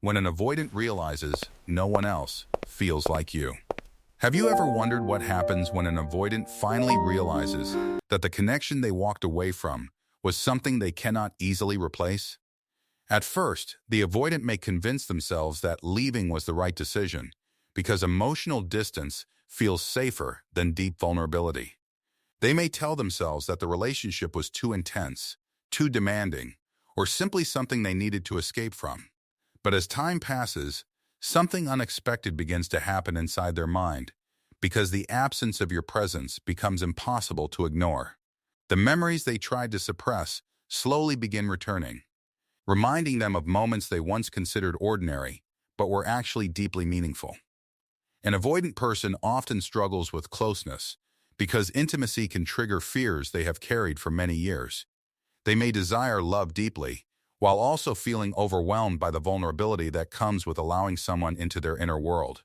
when an avoidant realizes no one else feels like you. Have you ever wondered what happens when an avoidant finally realizes that the connection they walked away from was something they cannot easily replace? At first, the avoidant may convince themselves that leaving was the right decision because emotional distance feels safer than deep vulnerability. They may tell themselves that the relationship was too intense, too demanding, or simply something they needed to escape from. But as time passes, something unexpected begins to happen inside their mind because the absence of your presence becomes impossible to ignore. The memories they tried to suppress slowly begin returning, reminding them of moments they once considered ordinary but were actually deeply meaningful. An avoidant person often struggles with closeness because intimacy can trigger fears they have carried for many years. They may desire love deeply, while also feeling overwhelmed by the vulnerability that comes with allowing someone into their inner world.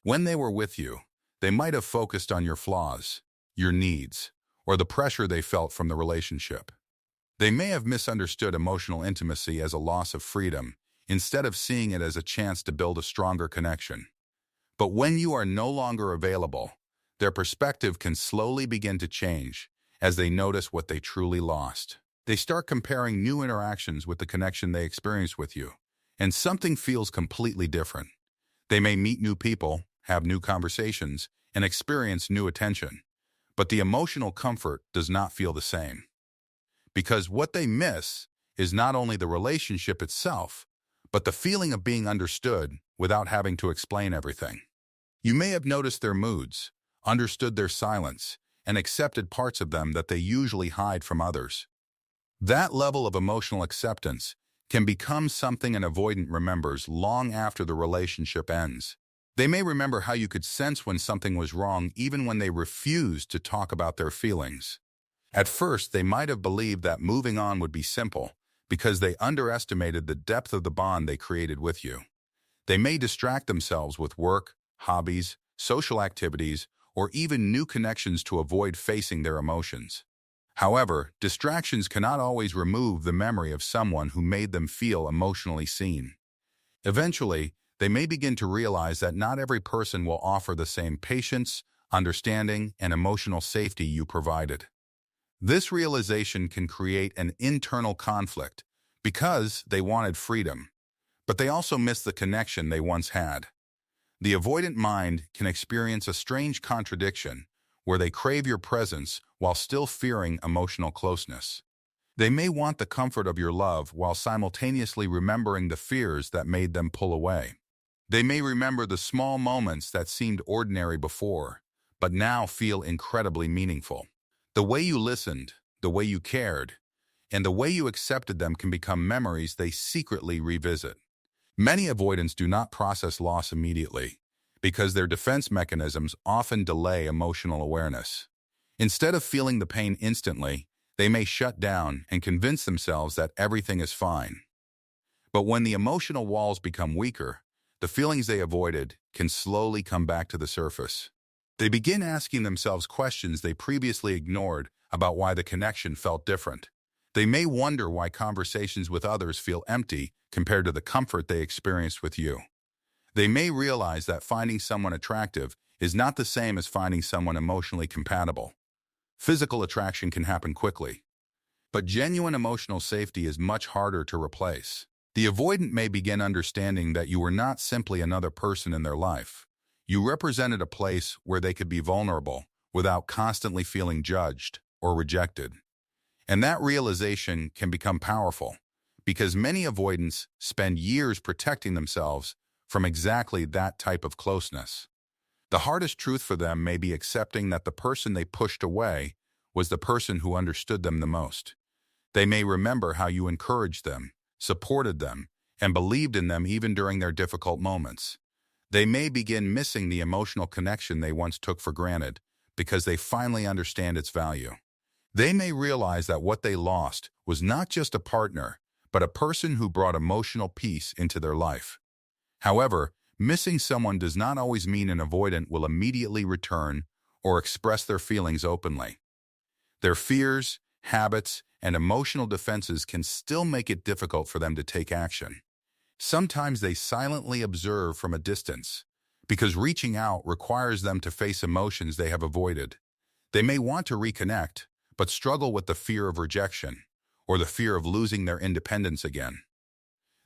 When they were with you, they might have focused on your flaws, your needs, or the pressure they felt from the relationship. They may have misunderstood emotional intimacy as a loss of freedom, instead of seeing it as a chance to build a stronger connection. But when you are no longer available, their perspective can slowly begin to change as they notice what they truly lost. They start comparing new interactions with the connection they experienced with you, and something feels completely different. They may meet new people, have new conversations, and experience new attention, but the emotional comfort does not feel the same. Because what they miss is not only the relationship itself, but the feeling of being understood without having to explain everything. You may have noticed their moods, understood their silence, and accepted parts of them that they usually hide from others. That level of emotional acceptance can become something an avoidant remembers long after the relationship ends. They may remember how you could sense when something was wrong even when they refused to talk about their feelings. At first, they might have believed that moving on would be simple because they underestimated the depth of the bond they created with you. They may distract themselves with work, hobbies, social activities, or even new connections to avoid facing their emotions. However, distractions cannot always remove the memory of someone who made them feel emotionally seen. Eventually, they may begin to realize that not every person will offer the same patience, understanding, and emotional safety you provided. This realization can create an internal conflict because they wanted freedom, but they also miss the connection they once had. The avoidant mind can experience a strange contradiction where they crave your presence while still fearing emotional closeness. They may want the comfort of your love while simultaneously remembering the fears that made them pull away. They may remember the small moments that seemed ordinary before, but now feel incredibly meaningful. The way you listened, the way you cared, and the way you accepted them can become memories they secretly revisit. Many avoidants do not process loss immediately because their defense mechanisms often delay emotional awareness. Instead of feeling the pain instantly, they may shut down and convince themselves that everything is fine. But when the emotional walls become weaker, the feelings they avoided can slowly come back to the surface. They begin asking themselves questions they previously ignored about why the connection felt different. They may wonder why conversations with others feel empty compared to the comfort they experienced with you. They may realize that finding someone attractive is not the same as finding someone emotionally compatible. Physical attraction can happen quickly, but genuine emotional safety is much harder to replace. The avoidant may begin understanding that you were not simply another person in their life. You represented a place where they could be vulnerable without constantly feeling judged or rejected. And that realization can become powerful because many avoidants spend years protecting themselves from exactly that type of closeness. The hardest truth for them may be accepting that the person they pushed away was the person who understood them the most. They may remember how you encouraged them, supported them, and believed in them even during their difficult moments. They may begin missing the emotional connection they once took for granted because they finally understand its value. They may realize that what they lost was not just a partner, but a person who brought emotional peace into their life. However, missing someone does not always mean an avoidant will immediately return or express their feelings openly. Their fears, habits, and emotional defenses can still make it difficult for them to take action. Sometimes they silently observe from a distance, because reaching out requires them to face emotions they have avoided. They may want to reconnect, but struggle with the fear of rejection or the fear of losing their independence again.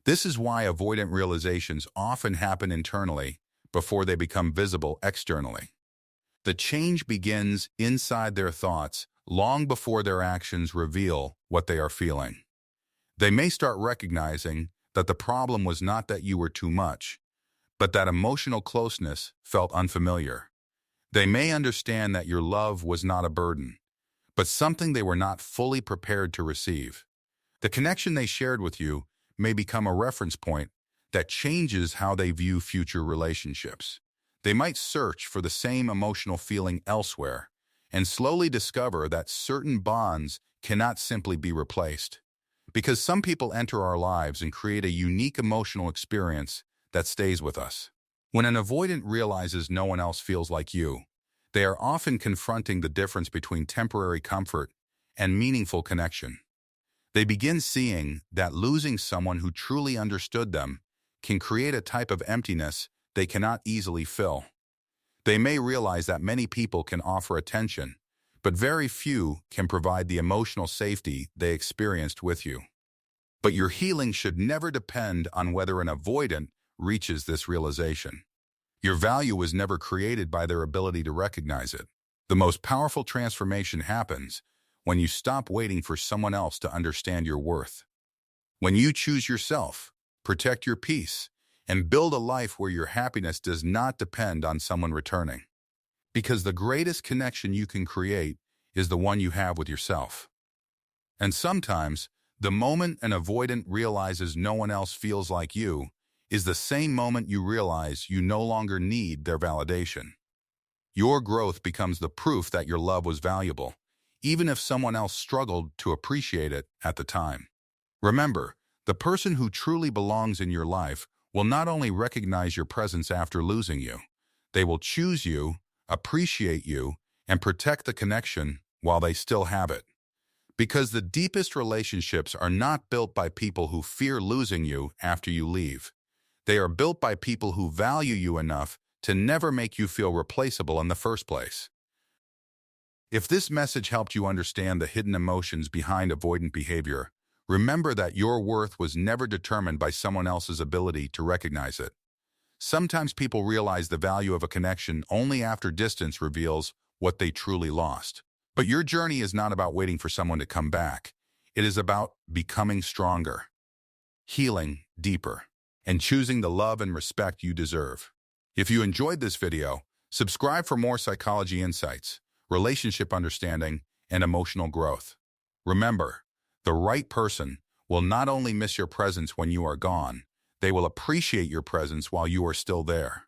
This is why avoidant realizations often happen internally before they become visible externally. The change begins inside their thoughts long before their actions reveal what they are feeling. They may start recognizing that the problem was not that you were too much, but that emotional closeness felt unfamiliar. They may understand that your love was not a burden, but something they were not fully prepared to receive. The connection they shared with you may become a reference point that changes how they view future relationships. They might search for the same emotional feeling elsewhere and slowly discover that certain bonds cannot simply be replaced. Because some people enter our lives and create a unique emotional experience that stays with us. When an avoidant realizes no one else feels like you, they are often confronting the difference between temporary comfort and meaningful connection. They begin seeing that losing someone who truly understood them can create a type of emptiness they cannot easily fill. They may realize that many people can offer attention, but very few can provide the emotional safety they experienced with you. But your healing should never depend on whether an avoidant reaches this realization. Your value was never created by their ability to recognize it. The most powerful transformation happens when you stop waiting for someone else to understand your worth. When you choose yourself, protect your peace, and build a life where your happiness does not depend on someone returning. Because the greatest connection you can create is the one you have with yourself. And sometimes, the moment an avoidant realizes no one else feels like you is the same moment you realize you no longer need their validation. Your growth becomes the proof that your love was valuable, even if someone else struggled to appreciate it at the time. Remember, the person who truly belongs in your life will not only recognize your presence after losing you, they will choose you, appreciate you, and protect the connection while they still have it. Because the deepest relationships are not built by people who fear losing you after you leave. They are built by people who value you enough to never make you feel replaceable in the first place. If this message helped you understand the hidden emotions behind avoidant behavior, remember that your worth was never determined by someone else's ability to recognize it. Sometimes people realize the value of a connection only after distance reveals what they truly lost. But your journey is not about waiting for someone to come back. It is about becoming stronger, healing deeper, and choosing the love and respect you deserve. If you enjoyed this video, subscribe for more psychology insights, relationship understanding, and emotional growth. Remember, the right person will not only miss your presence when you are gone, they will appreciate your presence while you are still there.